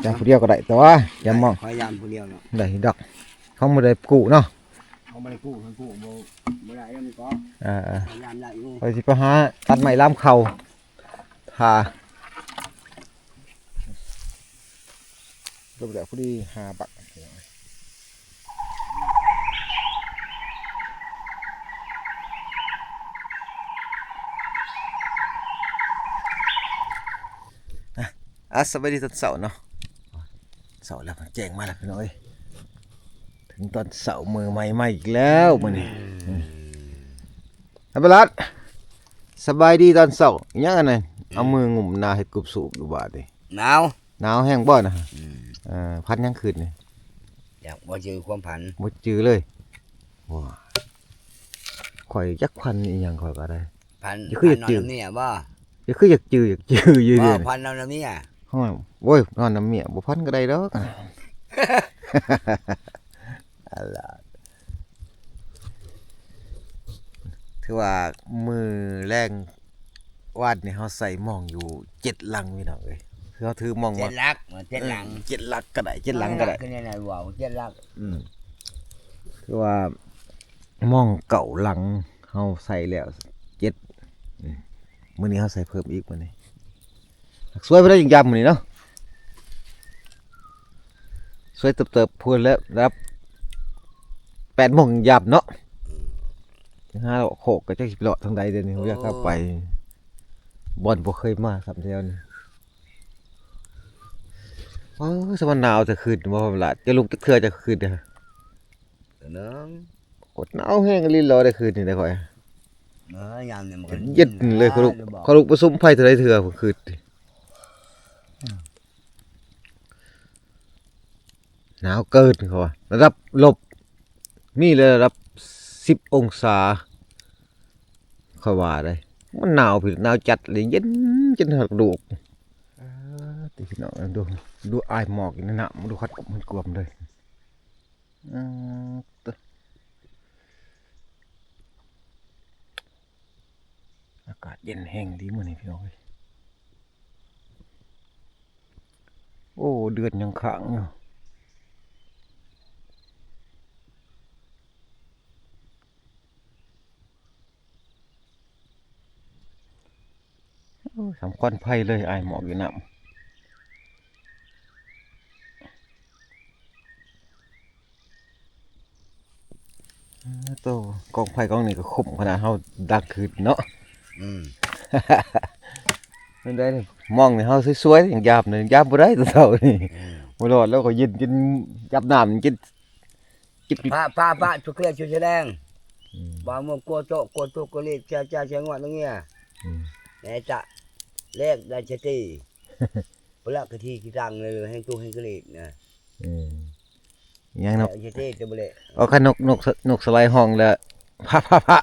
ยามผู้เดียวก็ได้แต่ว่ายามมอง พยายามผู้เดียวเนาะ ได้ดอกเขาไม่ได้กู้เนาะ เขาไม่ได้กู้เขากู้บ่ได้แล้วมันก็ พยายามได้อยู่ ไปสิไปหาตัดไม้ล้ำเข่าทารูปแบบผู้ดีหาบักสวัสดีตอนเสาร์เนาะเสาร์แล้วมันแจ้งมาแล้วพี่น้อยถึงตอนเสาร์มือใหม่อีกแล้วมื้อนี้อัปลัดสบายดีตอนเสาร์ยังไงเอามืองุ่มนาเฮ็ดกรุบสูบอยู่บาดดิ หนาว หนาวแห้งบ่นะพัดยังคืนนี่ อยากบ่เจอความผัน บ่จือเลยว้าข่อยจักพันอีหยังข่อยก็ได้ ผัน อย่าคืออยาก นอน จืด น้ำเนี่ยบ่ อย่าคืออยากจืออยู่ บ่ เด้อ พันนอนน้ำเนี่ย ฮ้อยโอ้ยนอนน้ำเมียบ่พันก็ได้ดอกอะไรถือว่ามือแรงวาดนี่เฮาใส่หม่องอยู่7ลังพี่น้องเอ้ยคือเฮาถือหม่อง เจ็ ว่า ดลักเจ็ดหลัง 7ลักก็ได้7ลังก็ได้ คือเนี่ยว้าวเจ็ดลัก คือว่าหม่องเก่าหลังเฮาใส่แล้ว7มื้อนี้เฮาใส่เพิ่มอีกมื้อนี้สวยบ่ได้จังยามมื้อนี้เนาะสวยเติบๆพูดแล้วรับ8 โมงยับเนาะ5แล้ว6ก็จักสิเลาะทางใดเดี๋ยวนี้ผมอยากเข้าไปบ่อนบ่เคยมาสำแถวนี้สมันหนาวจะขึ้นบ่พอล่ะจะลุกจักเทื่อจะขึ้นเด้อ เนาะ กดหนาวแห้งลิ้นรอได้คืนนี่ได้ค่อย ยามเนี่ยมันก็ เย็นเลยเขาลุกประสุมไฟเท่าไรเถื่อผมคืนหนาวเกินเขาว่าระดับลบมีเลยระดับ10 องศาค่อยว่าได้มันหนาวผิดหนาวจัดเลยเย็นจนหักกระดูกตีพี่น้องดูอายหมอกนี่นะมาดูคัดมันกลมเลยอากาศเย็นแห้งดีมื้อนี้พี่น้องโอ้เดือนยังค้างอยู่สำคัญไพ่เลยไอหมอกอยู่น้ำโตกองไพ่กองนี้ก็ขมขนาดเฮาดักคืนเนาะนั่นได้มองนี่เฮาสวยๆอย่างยามนี่ยามบ่ได้ตัวเฒ่านี่บ่รอดแล้วก็ยินกินจับน้ำกินจิบ ป้าชุกเคลียร์ชุดแสดงบ่าวกลัวโตกลัวตุกกลีจ้าเชียงว่าตรงเนี้ยแม่จะเลขได้ชะตีพละกะทีกี่ตังเลยให้ตู้ให้กลีนะยังนก ชะตีจะบ่เลย เอาคันนกสไลด์ห้องแล้วพะ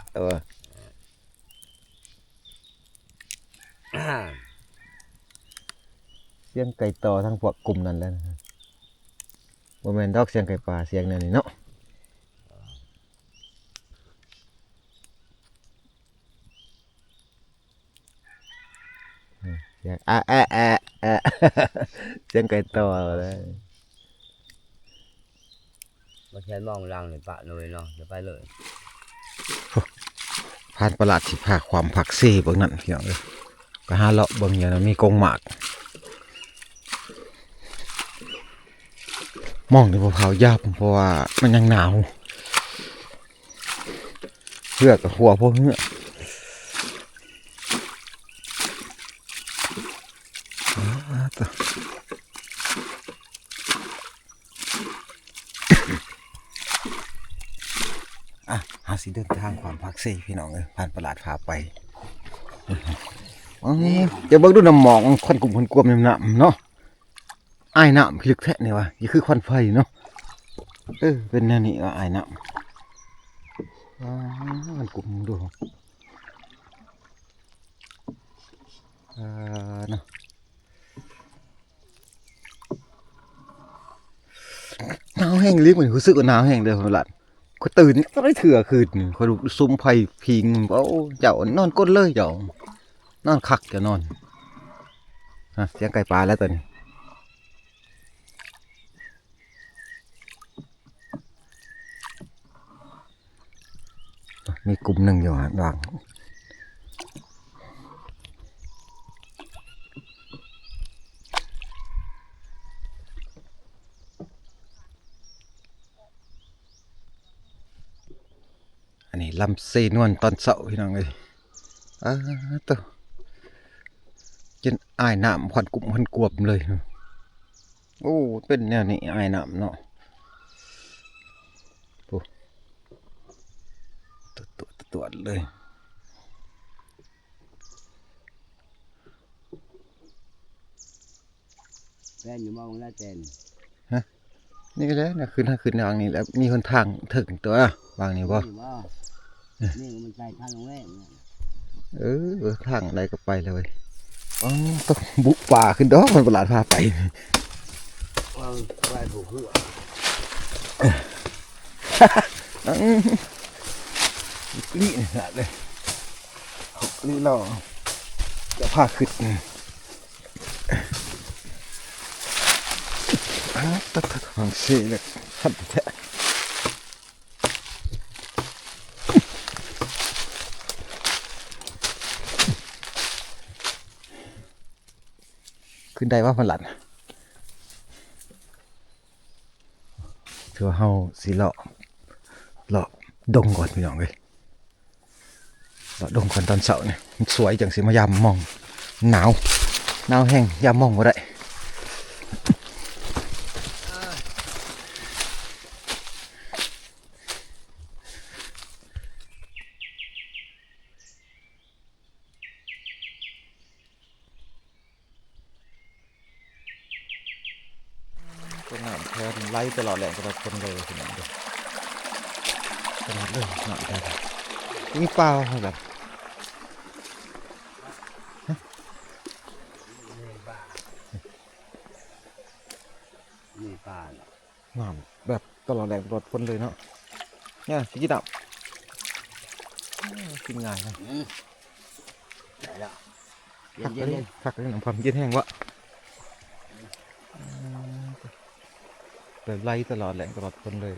เสียงไก่ต่อทั้งพวกกลุ่มนั้นแล้วนะครับบ่แม่นดอกเสียงไก่ป่าเสียงนั่นนี่เนาะเสียงเสียงไก่ต่อเลย มาใช้มองรังเลยปะเลยเนาะจะไปเลย ผ่านประหลาดสิพาความผักเซ่เบิ่งนั่นพี่น้องเอ้ยก็หาเลาะเบิ่งอย่างนั้นมีกงหมากมองในภูเขายากเพราะว่ามันยังหนาวเหือกกับหัวพวกเหือกหาสิเดินทางความพักเซ่พี่น้องเอ้ยผ่านประหลาดพาไปจะเบิ่งดูน้ำหมอกควันกลุ่มควันกลวมน้ำเนาะไอ้น้ำพิลึกแท้เนี่ยวะนี่คือควันไฟเนาะเป็นแนวนี้ไอ้น้ำมันกลุ่มดูเนาะหนาวแห้งลิ้นเหมือนรู้สึกว่าหนาวแห้งเด้อประหลาดเขาตื่นก็ได้เถื่อคืนเขาดูซุ้มไฟพิงเจ้านอนก้นเลยเจ้านอนคักจะนอนเสียงไก่ปลาแล้วตอนนี้ มีกลุ่มหนึ่งอยู่ห่างด่างอันนี้ลำเซนวนตอนเสาร์พี่น้องเลยตัวจนอายน้ำควันกลุ่มควันกวบเลยโอ้เป็นแนวนี้อายน้ำเนาะตัวเลย แล่นอยู่มองหน้าเจน นี่ก็เลยนะขึ้นทางขึ้นทางนี้แล้วมีคนทางถึงตัววางนี่บ่ นี่มันใจทางแรกเนี่ย ทางใดก็ไปเลยต้องบุกป่าขึ้นดอกมันประหลาดพาไป ว่าไปผูกหัว นี่นะเลยนี่เราจะพาขึ้นตัดทางเสียเลยทันแท้ขึ้นได้ว่ามันหลันถือว่าเฮาสิเลาะดงก่อนพี่น้องเลยเลาะดงก่อนตอนเช้าเนี่ยมันสวยจังสิมายามมองหนาวแห้งยามมองก็ได้ต้นน้ำแทนไล่ตลอดแหล่งตลอดคนเลยพี่น้องเลยตลอดเลยหน่อยได้มีเปล่าแบบ นี่ป่า น้ำแบบตลอดแหล่งตลอดคนเลยเนาะเนี่ยสิกินดับกินง่ายนะ ได้แล้ว ผัก เย็ เลย น ผักเลยน้ำความเย็นแห้งวะแบบไล่ตลอดแหล่งตลอดคนเลย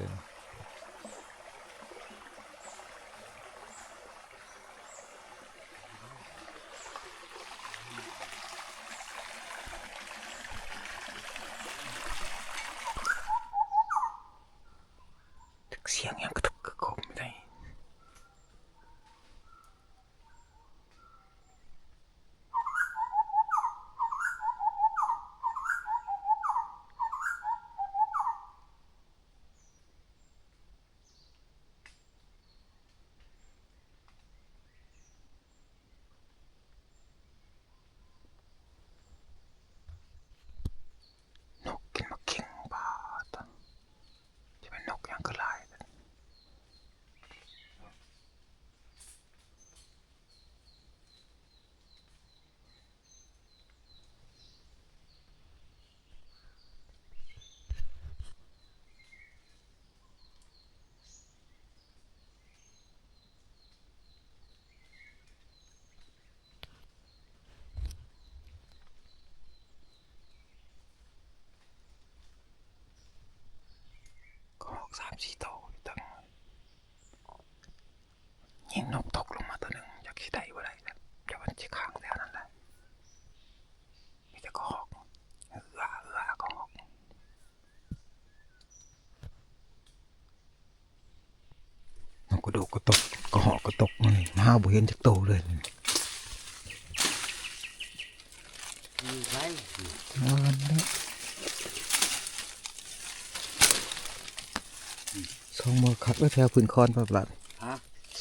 เสียงยังกระตุกกระโกมไม่ได้นกกินมาเข่งบ้าตอนจะเป็นนกยังกระไรก็ออก3-4ตัวตั้งยิงนกตกลงมาตัวหนึ่งจากที่ใดว่าไรนะจะมันจะค้างแล้วนั่นแหละมีแต่ก็หอกก็หอกนกกระโดดก็ตกก็หอกก็ตกมันมาหาบุเห็นจากโตเลย ๆมีใคร ซองมอคักแล้วแถวพื้นคอนแบบละ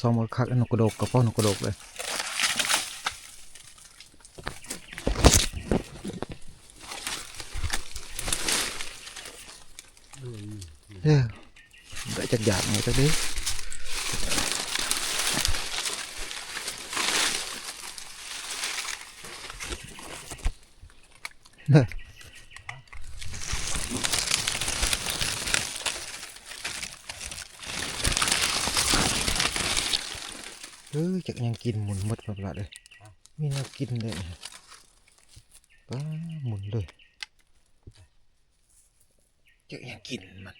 ซองมอคักแล้วนกกระโดกกับพ่อนกกระโดกเลยได้จักอยากไงจักดิจักยังกินหมุนหมดแบบละเลยมีแนวกินเลยป้าหมุนเลยจักยังกินมัน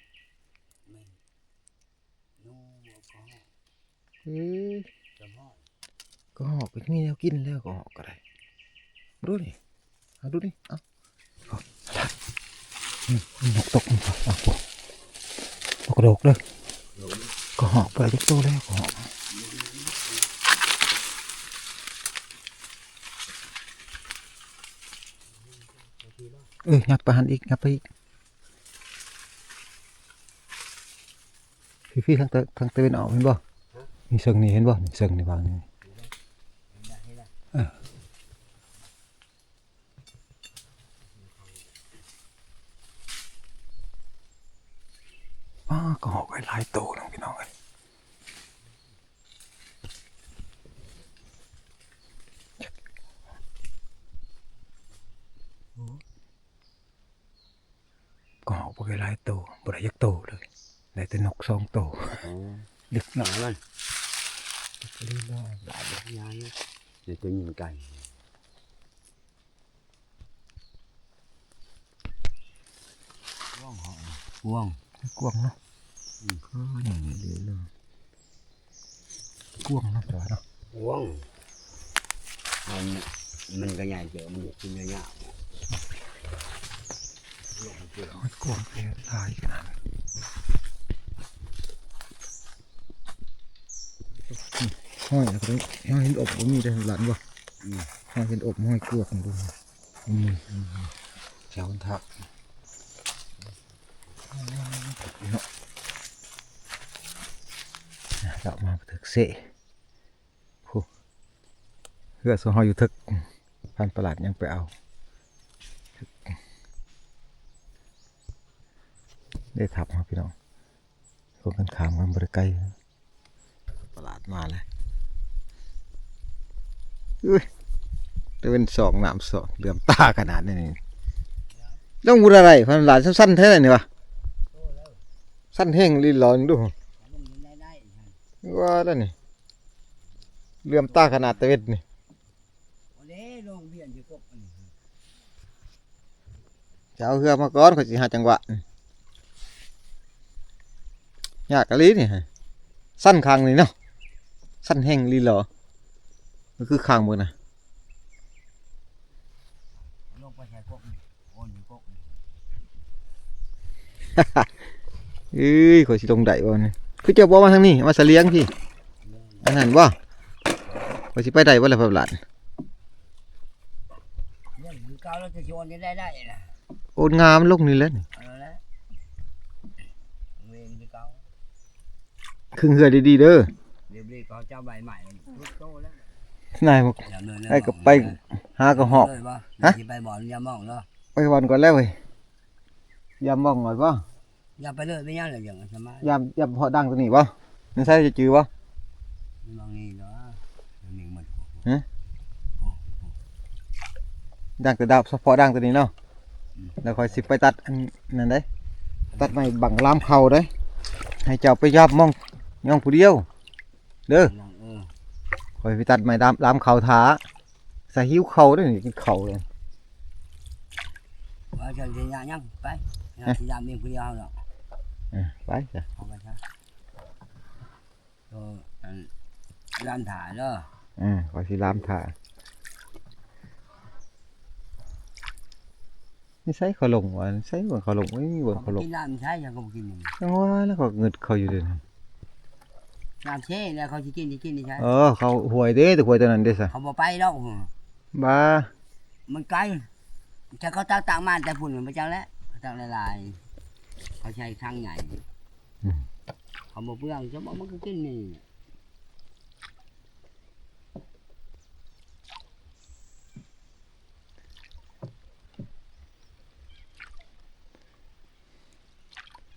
เอ้ย จำห้อง ก็หอกก็มีแนวกินแล้วก็หอกก็ได้ดูนี่เอาดูนี่เอานกตกมันก่อนเอาปุ๊บนกกระโดกเลยก็หอกไปเล็กโตแล้วก็หอกยัดไปหันอีกยัดไปอีกพี่ทางตะวันออกเห็นบ่มีเชิงนี่เห็นบ่มีเชิงนี่บางนี่ก็หอกไว้หลายโตน้องพี่น้องเอ้ยก็หอกไปหลายโตบ่ได้ยักโตเลยได้แต่นก2 โตดึกหน่อยมันเรื่อยๆ หลายแบบยาเนี่ยเดี๋ยวตัวยิงไก่ว่องหอมว่อง กวางเนาะก็อย่างนี้เลยกวางเนาะแต่ว่าเนาะ ว่องมันก็ใหญ่เจอมันกินเยอะ กวางแค่ตายขนาดนั้นห้อยนะครับห้อยเห็นอบบ่มีแต่หลานบ่ห้อยเห็นอบห้อยกวางดูแถวทักเรามาถึกเสะเพื่อสหอยอยู่ทึกพันประหลาดยังไปเอาได้ทับครับพี่น้องคนกันขามกันบริไกลประหลาดมาเลยจะเป็นสองน้ำสองเหลื่อมตาขนาดนี้ต้องพูดอะไรพันประหลาดสั้นๆแท้เลยนี่วะสั้นแห้งลีหลอนดูว่าแล้วนี่เหลื่อมตาขนาดตะเวนนี่จะเอาเรือมาก่อนเขาสิหาจังหวะยากกะลีนี่สั้นคางนี่เนาะสั้นแห้งลีหลอมันคือคางมือนะเอ้ยขอยสิลงได้บ่นี่คือเจ้าบ่มาทางนี้มาเสลียงพี่อันนั้นบ่ขอยสิไปได้บ่ล่ะพ่อหลานโอนงามลงนี่แหละครึ่งเหือดีๆเด้อ có cho bài mãi này một ai cặp bay hai cặp họp hả bài bỏ nhà mỏng đó bay bòn còn leo rồi yam mỏng rồi quá nhà phải lợi với nhau là chẳng sao mai yam họ đang cái gì quá nên sao chịu quá mỏng gì đó mình mình hả đang từ đạp support đang từ này nào là khỏi xịt bay tắt anh này đấy tắt này bằng lam khâu đấy hay chào bay yam mỏng nhong phù điêu đưa rồi phải tắt mày đám khẩu thả sao hiếu khẩu đấy cái khẩu này giờ thì nhà nhá phải thì làm miếng video rồi phải rồi làm thả đó phải thì làm thảนี่ใช้ขลุ่มวะใช้เหมือนขลุ่มไม่มีเหมือนขลุ่ม กินน้ำใช้ยังก็กิน จังว่าแล้วก็เงินเขาอยู่เดิน น้ำเช่แล้วเขาจะกินใช่ เขาหวยเด้แต่หวยตัวนั้นเด้ซะ เขาบอกไปแล้ว บ้า มันไกลจะเขาตั้งมาแต่ฝุ่นมันไปจังแล้วตั้งลายเขาใช้ข้างใหญ่เขาบอกเพื่อนจะบอกมันก็กินนี่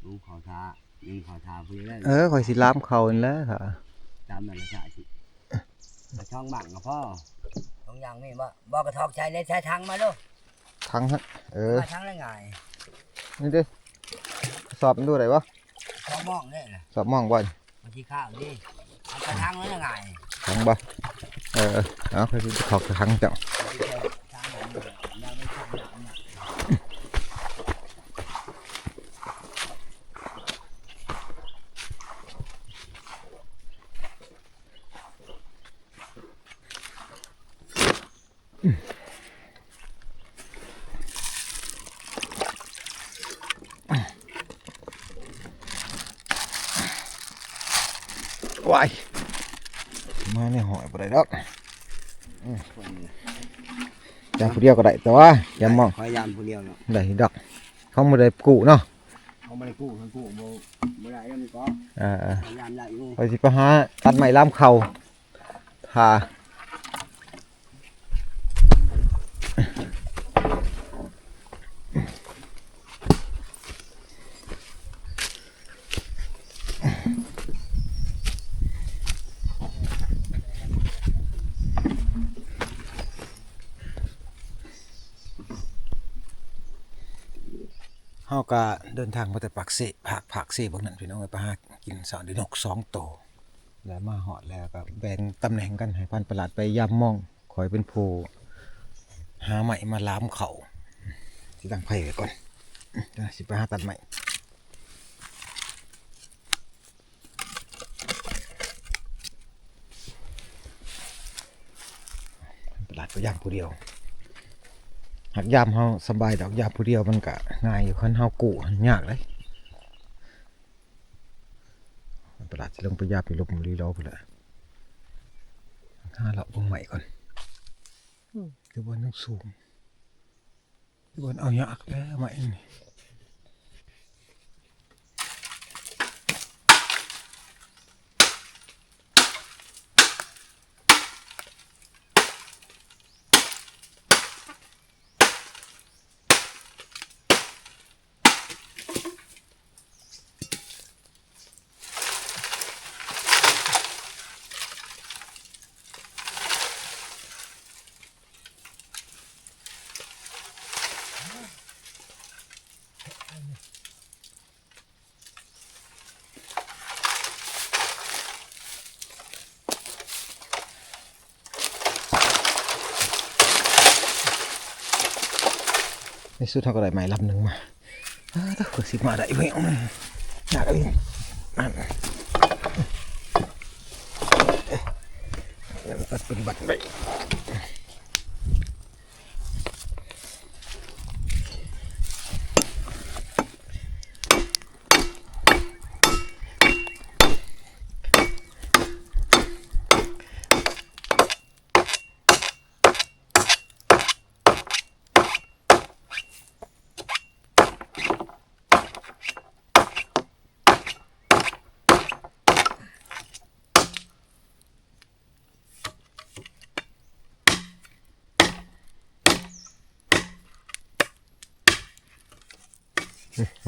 ลุงขอทายิงขอทาเพื่อน คอยสิล้ามเขาแล้วค่ะ ตามมันละจ่ายสิช่องบังกับพ่อตรงยังนี่บ่บอกกระทอกใช้ในใช้ทางมาลูก ทั้งฮะมาทางได้ไง นี่ดิสอบมันดูอะไรวะ ช่องมองนี่แหละ สอบมองบ่อย มาที่ข้าวดิเอากระทางนั้นได้ไง ทั้งบ่เอาคอยสิถอกทั้งเจ้า วายมาในหอยบ่ได้ดอกยามผู้เดียวก็ได้แต่ว่ายามมอง พยายามผู้เดียวเนาะ ได้ดอกเขาบ่ได้กู้เนาะ เขาไม่ได้กู้เขากู้บ่ได้แล้วมันก็ พยายามได้อยู่ ไปสิไปหาตัดไม้ล้ามเข่าทาเฮาก็เดินทางมาแต่ปากเสภาคเสบางนั้นพี่น้องไปหากินสอนดินก2ตัวแล้วมาฮอดแล้วก็แบ่งตำแหน่งกันให้พันประหลาดไปยามมองคอยเป็นผู้หาไม้มาล้ามเขาสิตั้งไผไว้ก่อนเดี๋ยวสิไปหาตัดไม้พันประหลาดไปยามผู้เดียวหากยามเฮาสบายดอกยามผู้เดียวมันก็ง่ายอยู่คันเฮากู้ยากเลยตลาดสิลงไปยามไปลบบุรีรอพุ่นละหาเลาะเบิ่งใหม่ก่อนคือบ่ต้องสูงคือบ่เอายากแล้วใหม่นี่ในสุดเฮาก็ได้ไม้ลำหนึงมาถ้าเพิ่นสิมาได้เพิ่นยากเลยนั่นยังตัดเป็นบัตรไว้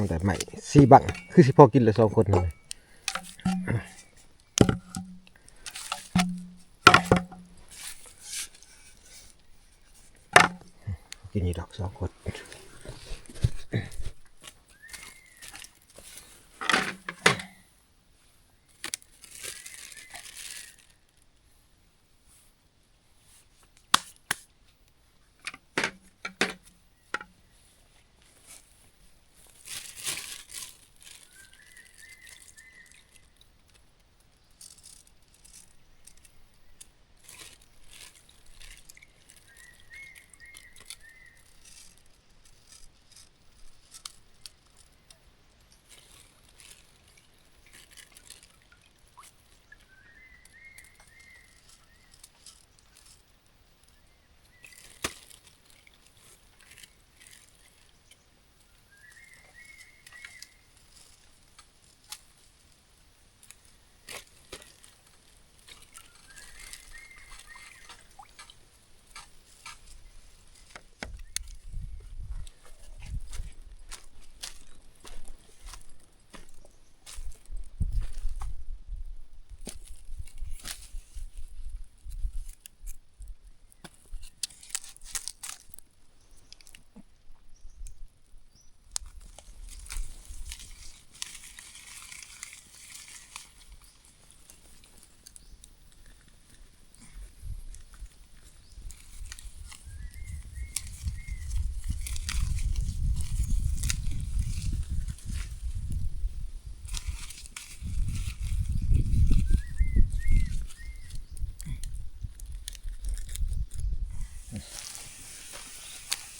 มันได้ใหม่4บังคือสิพอกินเลย2คนเลยกินนี่ดอก2คน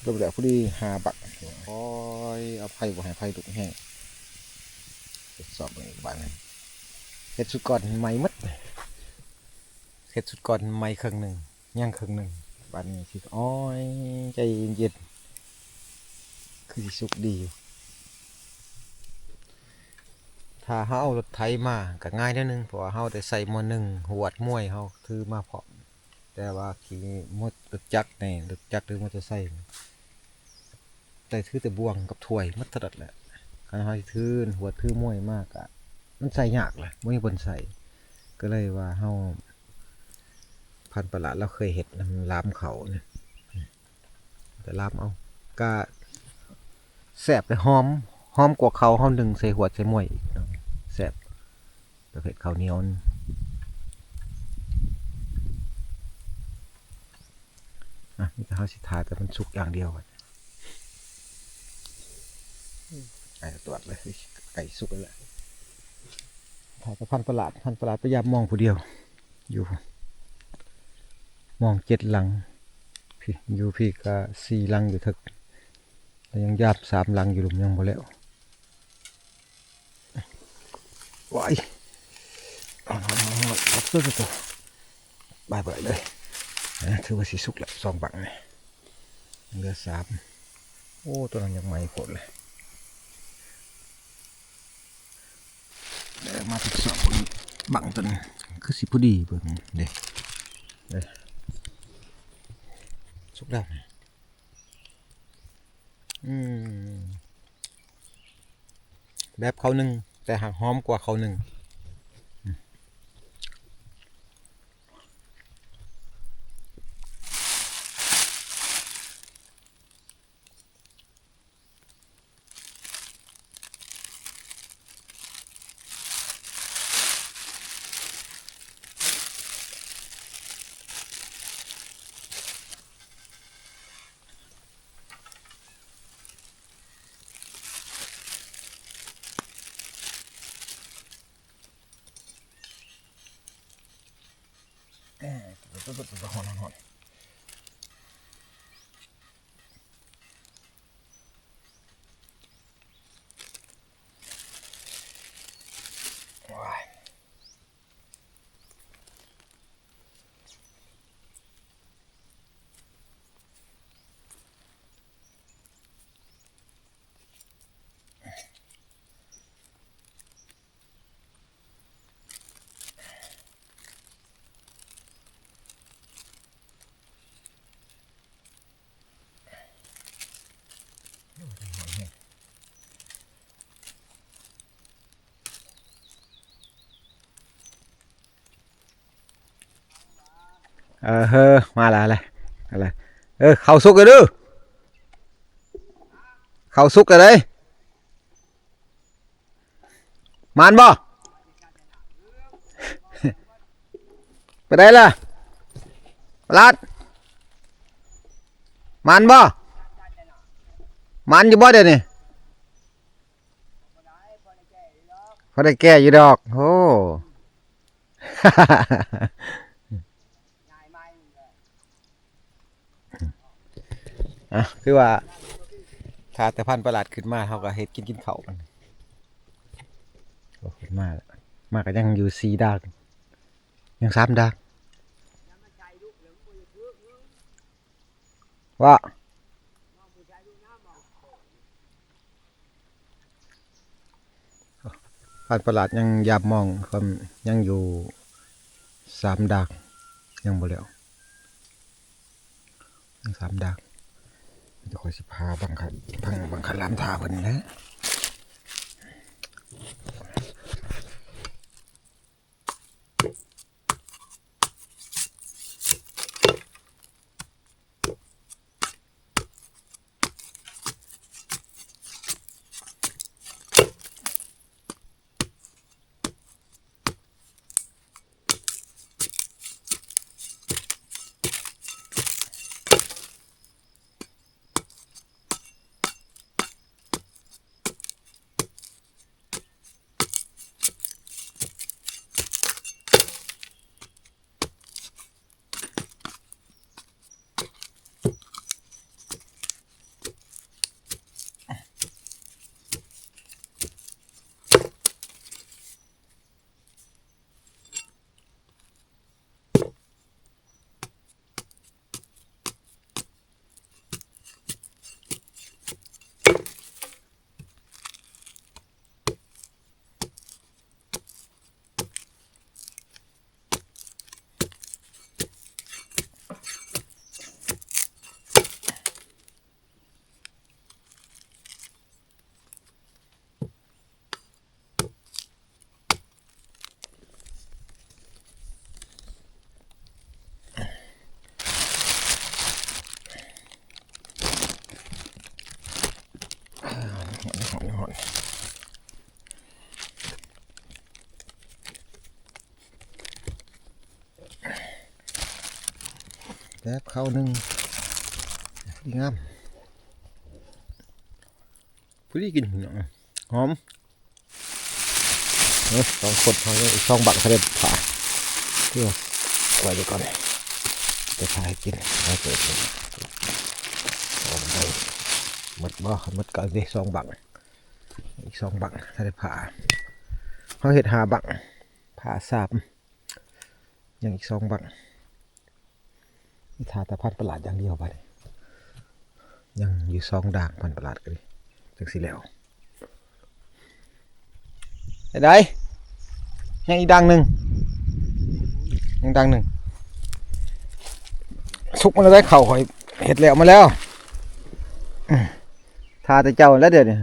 ก็แบบพอดี5บักโอ้ยเอาไผบ่ให้ไผลุกแห้งทดสอบอีกบาดนึง ฮ็ดสุดก่อนใหม่หมดเฮ็ดสุดก่อนใหม่ครึ่งหนึงย่างครึ่งหนึงบัดนี้สิอ้อยใจเย็นๆคือสิสุกดีอยู่ถ้าเฮาเอารถไถมาก็ง่ายนิดนึงเพราะว่าเฮาได้ใส่หม้อหนึ่งหวดม้วยเฮาถือมาพร้อมแต่ว่าขี่มดรถจักรนี่รถจักรหรือมอเตอร์ไซค์แต่ถือแต่บ่วงกับถ้วยมัดเท่านั้นแหละคันเฮาสิถือหวดถือม้วยมากอะมันใส่ยากแหละบ่มีบนใส่ก็เลยว่าเฮาพันประหลาดเราเคยเห็ดนำลามเขาเนี่ยแต่ลามเอาก็แซ่บแต่หอมกว่าเขาเฮาดึงใส่หัวใส่หม้วยอีกแซ่บประเภทข้าวเหนียวนี่ก็เฮาสิทาแต่มันสุกอย่างเดียวไก่ตรวจเลยไก่สุกแล้วถ่ายแต่พันประหลาดพยายามมองผู้เดียวอยู่มอง7 หลังพี่อยู่พี่ก็4 หลังอยู่ทึกแต่ยังยาบ3 หลังอยู่หลุมยังบ่แล้วว้ายรับตัวบายเบิดเลยถือว่าสีสุกแล้ว2 บังนี่เหลือ3โอ้ตัวนั้นยังใหม่โคตรเลยมาติดสอบบังตัวนี้คือสิพอดีเบิ่งเด้สุกแล้วแบบเขาหนึ่งแต่หางหอมกว่าเขาหนึ่งตัวหอนว้ายเฮ้อมาละอะไรเข้าสุกเลยดูเข้าสุกเลยมันบ่ไปได้ล่ะลาดมันบ่มันอยู่บ่เดี๋ยวนี้เขาได้แก้อยู่ดอกโอ้ คือว่าถ้าแต่พันประหลาดขึ้นมาเขาก็เฮ็ดกินเขามันโอ้ขึ้นมาก็ยังอยู่4 ดาวยัง3 ดาวว่าพันประหลาดยังยามมองความยังอยู่3 ดาวยังบ่แล้วยัง3 ดาวจะคอยสิพาบังคับลามทาเพิ่นนะ หอนแล้วข้าวหนึ่งดีงามผู้ที่กินหอมสองคนเขาอีกสองบักเขาได้ผ่าเพื่อไว้เดี๋ยวก่อนจะพาให้กินแล้วเกิดโอ้ได้หมดบ่หมดก็ได้สองบักอีกสองบักเขาได้ผ่าเขาเห็ดหาบักผ่าสาบยังอีกสองบักนี่ทาแต่พันประหลาดอย่างเดียวไปยังอยู่สองด่างพันประหลาดกันจังสิแล้วได้ยังอีกดังหนึ่งยังดังหนึ่งสุกมาแล้วได้เข่าหอยเห็ดแล้วมาแล้วทาแต่เจ้าแล้วเดี๋ยวนี้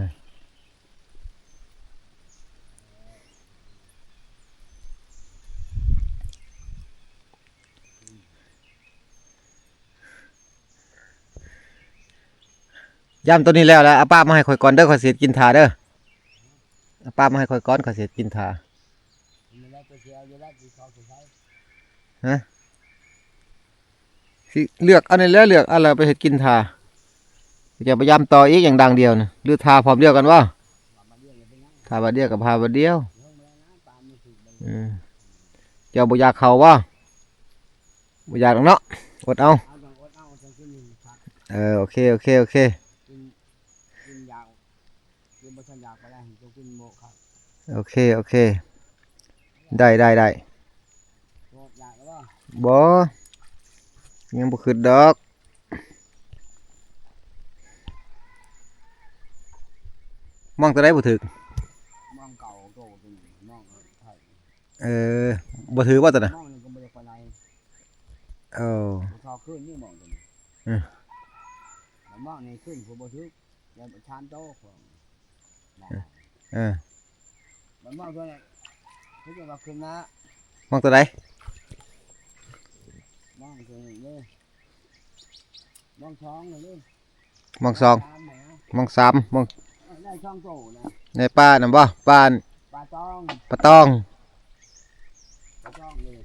ย่ำตัวนี้แล้วเอาป้ามาให้ข่อยก่อนเด้อข่อยเสียกินทาเด้อเอาป้ามาให้ข่อยก่อนข่อยเสียกินทาฮะสิเลือกอันนี้แล้วเลือกอะไรไปเห็ดกินทาจะพยายามต่ออีกอย่างดังเดียวนะหรือทาพร้อมเดียวกันวะทาบาเดียวกับพาบาเดียวเจ้าบุญยาเขาวะบุญยาตรงเนาะอดเอาโอเคโอเคโอเคโอเคโอเคได้บ่ยังบ่ขึ้นดอกมองตัวได้บ่ถึกมองเก่าโตตัวนี้มองไทยบ่ถือว่าตัวน่ะมองก็บ่ได้ปานใดทอขึ้นนี่มองตัวนี้มองนี่ขึ้นผู้บ่ถือแล้วชานโตของมันมองตัวนี้คือจะว่าขึ้นนะมองตัวใดมองตัวนี้เลยมอง2เลยมอง2มอง3มองได้ช่องโตนะในป้าน่ะบ่ป้าตองเลย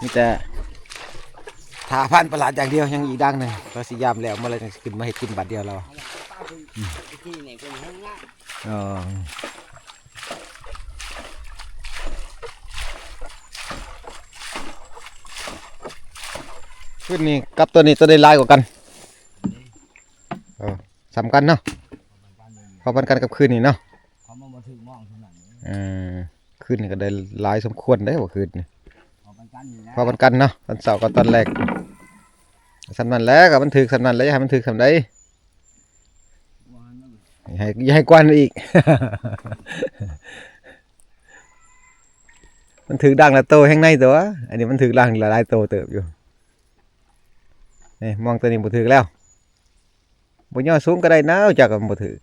นี่แต่ทาพันประหลาดอย่างเดียวยังอีกดังหนึ่งเราสิยามแล้วเมื่อไรจะขึ้นมาให้กินบัดเดียวเราขึ้นนี่กับตัวนี้ตัวได้ลายกว่ากันสำคัญเนาะพอพันกันกับคืนนี่เนาะคืนนี่ก็ได้ลายสมควรได้กว่าคืนนี่พอพันกันเนาะตอนเสาร์กับตอนแรกสำนันแล้วกับมันถือสำนันแล้วให้มันถือสำได้ให้กวนอีก มันถือดังละโตแห้งในตัวอันนี้มันถือดังละลายโตเติบอยู่นี่มองตัวนี้บ่ถือแล้วบ่ย่อสูงก็ได้นะจากกับบ่ถือ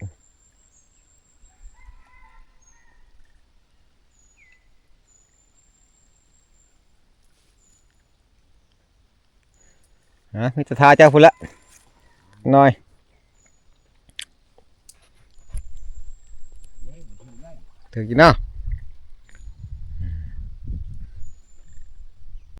มีแต่ทาเจ้าพุ่นละหน่อยถือกินเนาะ